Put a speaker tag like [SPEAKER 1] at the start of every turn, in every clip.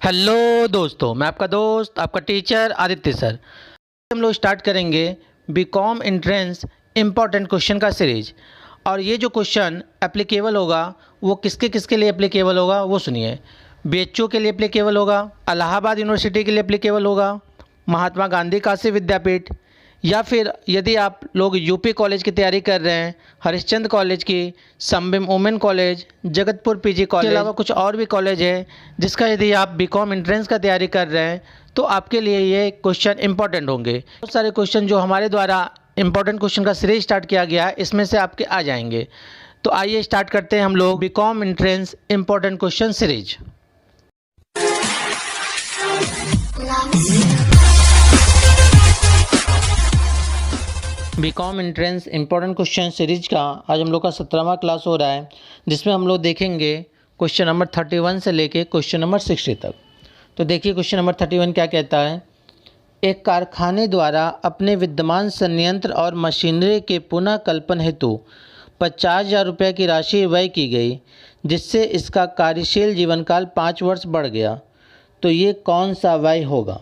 [SPEAKER 1] Hello दोस्तों, मैं आपका दोस्त आपका टीचर आदित्य सर। हम लोग स्टार्ट करेंगे बीकॉम एंट्रेंस इम्पॉर्टेंट क्वेश्चन का सीरीज। और ये जो क्वेश्चन एप्लीकेबल होगा वो किसके किसके लिए एप्लीकेबल होगा वो सुनिए। बीएचयू के लिए एप्लीकेबल होगा, इलाहाबाद यूनिवर्सिटी के लिए एप्लीकेबल होगा, महात्मा गांधी काशी विद्यापीठ, या फिर यदि आप लोग यूपी कॉलेज की तैयारी कर रहे हैं, हरिश्चंद्र कॉलेज की, संबिम women college, Jagatpur PG college के अलावा कुछ और भी कॉलेज है जिसका यदि आप बीकॉम एंट्रेंस का तैयारी कर रहे हैं तो आपके लिए ये क्वेश्चन इंपॉर्टेंट होंगे। बहुत सारे क्वेश्चन जो हमारे द्वारा इंपॉर्टेंट क्वेश्चन का सीरीज स्टार्ट किया गया है इसमें से आपके आ जाएंगे। तो आइए स्टार्ट करते हैं हम लोग BCom entrance important question series. BCom entrance important question series का आज हम लोग का 17वां क्लास हो रहा है, जिसमें हम लोग देखेंगे क्वेश्चन नंबर 31 से लेके क्वेश्चन नंबर 60 तक। तो देखिए क्वेश्चन नंबर 31 क्या कहता है। एक कारखाने द्वारा अपने विद्यमान संयंत्र और मशीनरी के पुनः कल्पन हेतु 50,000 रुपये की राशि व्यय की गई, जिससे इसका कार्यशील जीवन काल 5 वर्ष बढ़ गया। तो ये कौन सा व्यय होगा?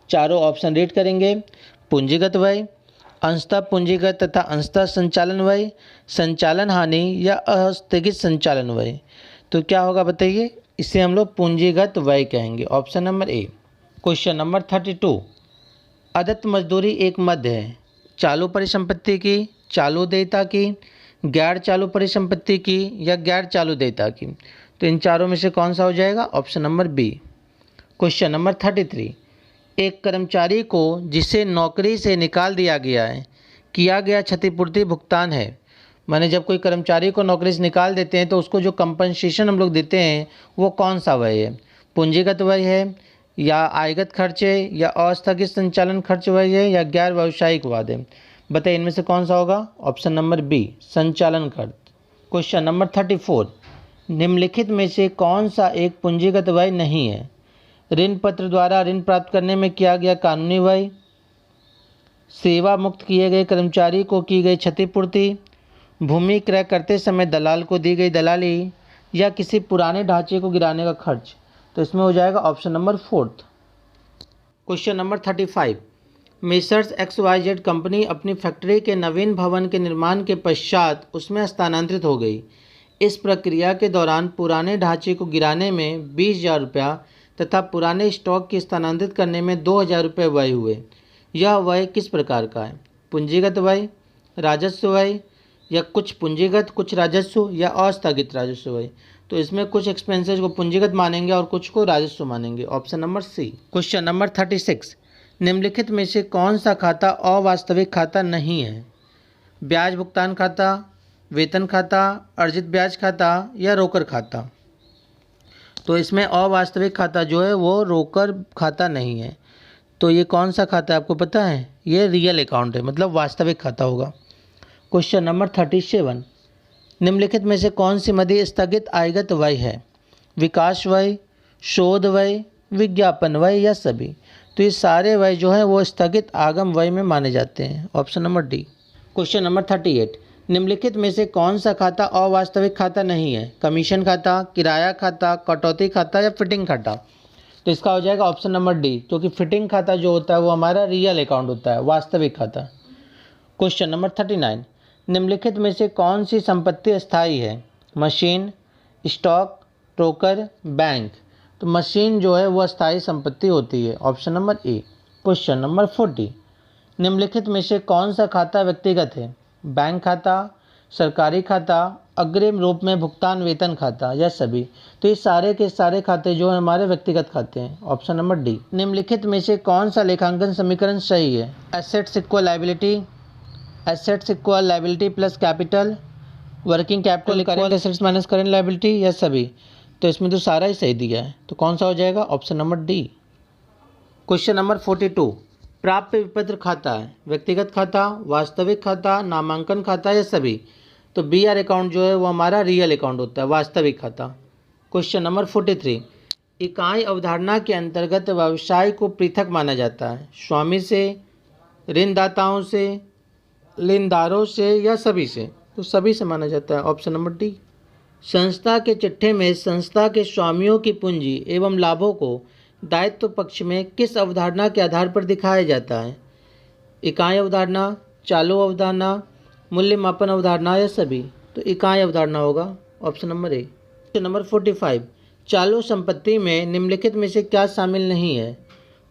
[SPEAKER 1] चारों ऑप्शन रीड करेंगे। पूंजीगत व्यय, अंशतः पूंजीगत तथा अंशतः संचालन व्यय, संचालन हानि या अस्थगित संचालन व्यय। तो क्या होगा बताइए? इसे हम लोग पूंजीगत व्यय कहेंगे। Option number A. Question number 32। अदत्त मजदूरी एक मद है चालू परिसंपत्ति की, चालू देयता की, गैर चालू परिसंपत्ति की या गैर चालू देयता की। तो इन चारों में से कौन सा हो जाएगा? Option number B. Question number 33। एक कर्मचारी को जिसे नौकरी से निकाल दिया गया है किया गया क्षतिपूर्ति भुगतान है। माने जब कोई कर्मचारी को नौकरी से निकाल देते हैं तो उसको जो कंपनसेशन हम लोग देते हैं वो कौन सा व्यय है? पूंजीगत व्यय है या आयगत खर्च है या अस्थगित संचालन खर्च व्यय है या गैर व्यावसायिक वाद है? बताइए इनमें से कौन सा होगा? ऑप्शन नंबर बी, संचालन खर्च। Question number 34। निम्नलिखित में से कौन सा एक पूंजीगत व्यय नहीं है? ऋण पत्र द्वारा ऋण प्राप्त करने में किया गया कानूनी व्यय, सेवा मुक्त किए गए कर्मचारी को की गई क्षतिपूर्ति, भूमि क्रय करते समय दलाल को दी गई दलाली या किसी पुराने ढांचे को गिराने का खर्च। तो इसमें हो जाएगा option number 4। Question number 35। Messrs XYZ company अपनी फैक्ट्री के नवीन भवन के निर्माण के पश्चात उसमें स्थानांतरित हो गई। इस प्रक्रिया के दौरान पुराने ढांचे को गिराने में 20,000 रुपया तथा पुराने स्टॉक की स्थानांतरित करने में 2,000 रुपये व्यय हुए। यह व्यय किस प्रकार का है? पूंजीगत व्यय, राजस्व व्यय या कुछ पूंजीगत कुछ राजस्व या अस्थगित राजस्व व्यय। तो इसमें कुछ एक्सपेंसेस को पूंजीगत मानेंगे और कुछ को राजस्व मानेंगे। Option number C. Question number 36। निम्नलिखित में से कौन सा खाता अवास्तविक खाता नहीं है? ब्याज भुगतान खाता, वेतन खाता, अर्जित ब्याज खाता या रोकड़ खाता। तो इसमें अवास्तविक खाता जो है वो रोकड़ खाता नहीं है। तो ये कौन सा खाता है आपको पता है? ये रियल अकाउंट है, मतलब वास्तविक खाता होगा। Question number 37। निम्नलिखित में से कौन सी मद स्थगित आयगत व्यय है? विकास व्यय, शोध व्यय, विज्ञापन व्यय या सभी। तो ये सारे व्यय जो है वो स्थगित आगम व्यय में माने जाते हैं। Option number D. Question number 38। निम्नलिखित में से कौन सा खाता अवास्तविक खाता नहीं है? कमीशन खाता, किराया खाता, कटौती खाता या फिटिंग खाता। तो इसका हो जाएगा ऑप्शन नंबर डी, क्योंकि फिटिंग खाता जो होता है वो हमारा रियल अकाउंट होता है, वास्तविक खाता। Question number 39। निम्नलिखित में से कौन सी संपत्ति अस्थायी है? Machine, stock, broker, bank. तो मशीन जो है वो अस्थायी संपत्ति होती है। Option number A. Question number 40। निम्नलिखित में से कौन सा खाता व्यक्तिगत है? बैंक खाता, सरकारी खाता, अग्रिम रूप में भुगतान वेतन खाता या सभी। तो ये सारे के सारे खाते जो है हमारे व्यक्तिगत खाते हैं। Option number D. निम्नलिखित में से कौन सा लेखांकन समीकरण सही है? Assets equal liability, assets equal liability plus capital, working capital equal assets minus current liability या सभी। तो इसमें तो सारा ही सही दिया है, तो कौन सा हो जाएगा? Option number D. Question number 42। प्राप्य विपत्र खाता है व्यक्तिगत खाता, वास्तविक खाता, नामांकन खाता या सभी। तो BR अकाउंट जो है वो हमारा रियल अकाउंट होता है, वास्तविक खाता। Question number 43। इकाई अवधारणा के अंतर्गत व्यवसाय को पृथक माना जाता है? स्वामी से, ऋणदाताओं से, लेनदारों से या सभी से। तो सभी से माना जाता है। Option number D. संस्था के चिट्ठे में संस्था के स्वामियों की पूंजी एवं लाभों को दायित्व पक्ष में किस अवधारणा के आधार पर दिखाया जाता है? इकाई अवधारणा, चालू अवधारणा, मूल्यमापन अवधारणा या सभी? तो इकाई अवधारणा होगा, option number A. Question number 45, चालू संपत्ति में निम्नलिखित में से क्या शामिल नहीं है?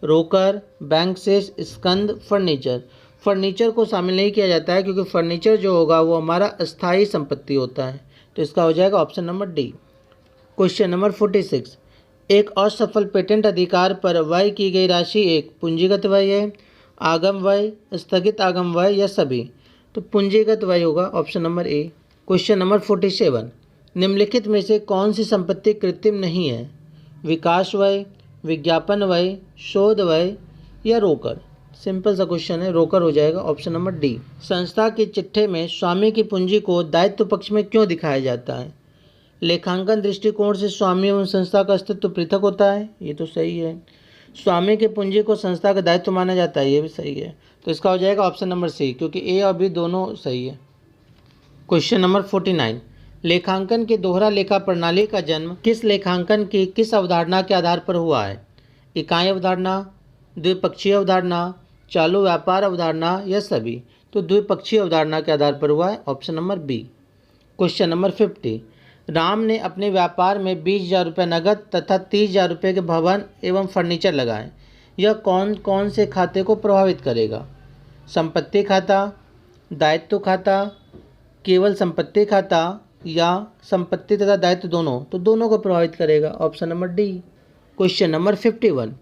[SPEAKER 1] रोकर, बैंक शेष, स्कंद, फर्नीचर। फर्नीचर को शामिल नहीं किया जाता है क्योंकि फर्नीचर जो होगा वो हमारा अस्थायी संपत्ति होता है, तो इसका हो जाएगा option number D. Question number 46, एक असफल पेटेंट अधिकार पर व्यय की गई राशि एक पूंजीगत व्यय है, आगम व्यय, स्थगित आगम व्यय या सभी? तो पूंजीगत व्यय होगा, option number A. Question number 47, निम्नलिखित में से कौन सी संपत्ति कृत्रिम नहीं है? विकास व्यय, विज्ञापन व्यय, शोध व्यय या रोकर? सिंपल सा क्वेश्चन है, रोकर हो जाएगा, ऑप्शन नंबर डी। संस्था के चिट्ठे में स्वामी की पूंजी को दायित्व पक्ष में क्यों दिखाया जाता है? लेखांकन दृष्टिकोण से स्वामी एवं संस्था का अस्तित्व पृथक होता है, ये तो सही है। स्वामी की पूंजी को संस्था का दायित्व माना जाता है, ये भी सही है। तो इसका हो जाएगा ऑप्शन नंबर सी, क्योंकि ए और बी दोनों सही है। क्वेश्चन नंबर 49, लेखांकन की दोहरा लेखा प्रणाली का जन्म किस लेखांकन की किस अवधारणा के आधार पर हुआ है? इकाई अवधारणा, द्विपक्षीय अवधारणा, चालू व्यापार अवधारणा या सभी? तो द्विपक्षीय अवधारणा के आधार पर हुआ है, option number B. Question number 50, Ram ने अपने व्यापार में 20,000 रुपये नकद तथा 30,000 रुपये के भवन एवं फर्नीचर लगाए। यह कौन कौन से खाते को प्रभावित करेगा? संपत्ति खाता, दायित्व खाता, केवल संपत्ति खाता या संपत्ति तथा दायित्व दोनों? तो दोनों को प्रभावित करेगा, option number D. Question number 51,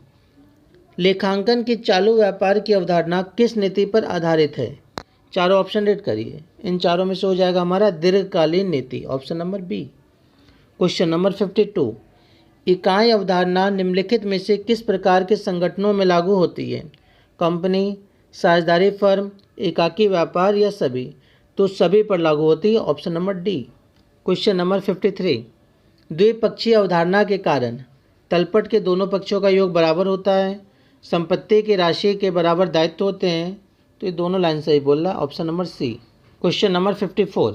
[SPEAKER 1] लेखांकन की चालू व्यापार की अवधारणा किस नीति पर आधारित है? चारों ऑप्शन रेड करिए, इन चारों में से हो जाएगा हमारा दीर्घकालीन नीति, option number B. Question number 52, इकाई अवधारणा निम्नलिखित में से किस प्रकार के संगठनों में लागू होती है? कंपनी, साझेदारी फर्म, एकाकी व्यापार या सभी? तो सभी पर लागू होती है, option number D. Question number 53, द्विपक्षीय अवधारणा के कारण तलपट के दोनों पक्षों का योग बराबर होता है, संपत्ति की राशि के बराबर दायित्व होते हैं। तो ये दोनों लाइन सही बोल रहा है, option number C. Question number 54,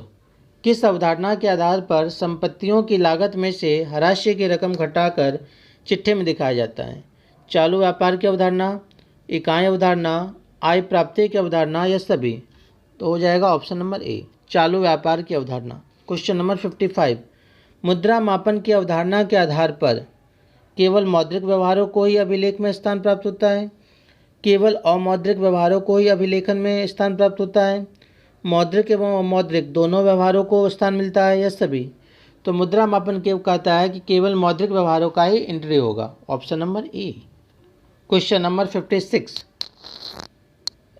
[SPEAKER 1] किस अवधारणा के आधार पर संपत्तियों की लागत में से हराशय की रकम घटाकर चिट्ठे में दिखाया जाता है? चालू व्यापार की अवधारणा, इकाई अवधारणा, आय प्राप्ति की अवधारणा या सभी? तो हो जाएगा ऑप्शन नंबर ए, चालू व्यापार की अवधारणा। क्वेश्चन नंबर 55, मुद्रा मापन की अवधारणा के आधार पर केवल मौद्रिक व्यवहारों को ही अभिलेख में स्थान प्राप्त होता है, केवल अमौद्रिक व्यवहारों को ही अभिलेखन में स्थान प्राप्त होता है, मौद्रिक एवं अमौद्रिक दोनों व्यवहारों को स्थान मिलता है या सभी? तो मुद्रा मापन के कहता है कि केवल मौद्रिक व्यवहारों का ही एंट्री होगा, option number A. Question number 56,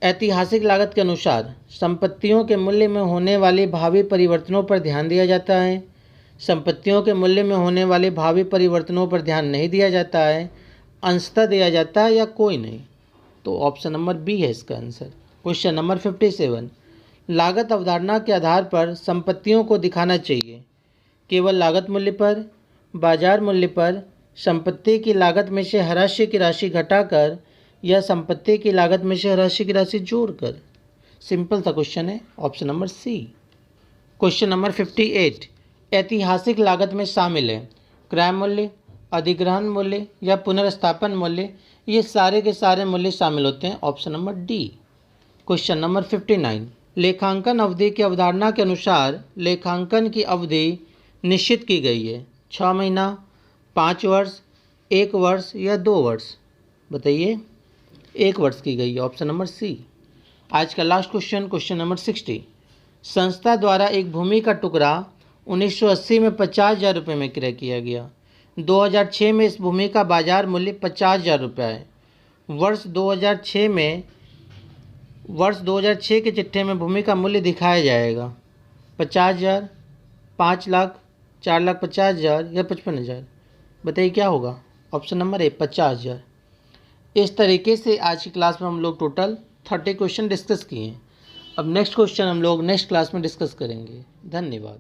[SPEAKER 1] ऐतिहासिक लागत के अनुसार संपत्तियों के मूल्य में होने वाले भावी परिवर्तनों पर ध्यान दिया जाता है, संपत्तियों के मूल्य में होने वाले भावी परिवर्तनों पर ध्यान नहीं दिया जाता है, अंशतः दिया जाता है या कोई नहीं? तो ऑप्शन नंबर बी है इसका आंसर। क्वेश्चन नंबर 57, लागत अवधारणा के आधार पर संपत्तियों को दिखाना चाहिए केवल लागत मूल्य पर, बाजार मूल्य पर, संपत्ति की लागत में से हराशय की राशि घटाकर या संपत्ति की लागत में से हराशय की राशि जोड़कर? सिंपल सा क्वेश्चन है, option number C. Question number 58, ऐतिहासिक लागत में शामिल है क्रय मूल्य, अधिग्रहण मूल्य या पुनर्स्थापन मूल्य? ये सारे के सारे मूल्य शामिल होते हैं, option number D. Question number 59, लेखांकन अवधि की अवधारणा के अनुसार लेखांकन की अवधि निश्चित की गई है, 6 महीना, 5 वर्ष, 1 वर्ष या 2 वर्ष? बताइए। 1 वर्ष की गई है, ऑप्शन नंबर सी। आज का लास्ट क्वेश्चन, क्वेश्चन नंबर 60, संस्था द्वारा एक भूमि का टुकड़ा 1980 में 50,000 रुपये में क्रय किया गया। 2006 में इस भूमि का बाजार मूल्य 50,000 रुपये है। वर्ष 2006 के चिट्ठे में भूमि का मूल्य दिखाया जाएगा 50,000, 5 लाख, 4,50,000 या 55,000? बताइए क्या होगा? Option number A 50,000। इस तरीके से आज की क्लास में हम लोग टोटल 30 क्वेश्चन डिस्कस किए हैं। अब नेक्स्ट क्वेश्चन हम लोग नेक्स्ट क्लास में डिस्कस करेंगे। धन्यवाद।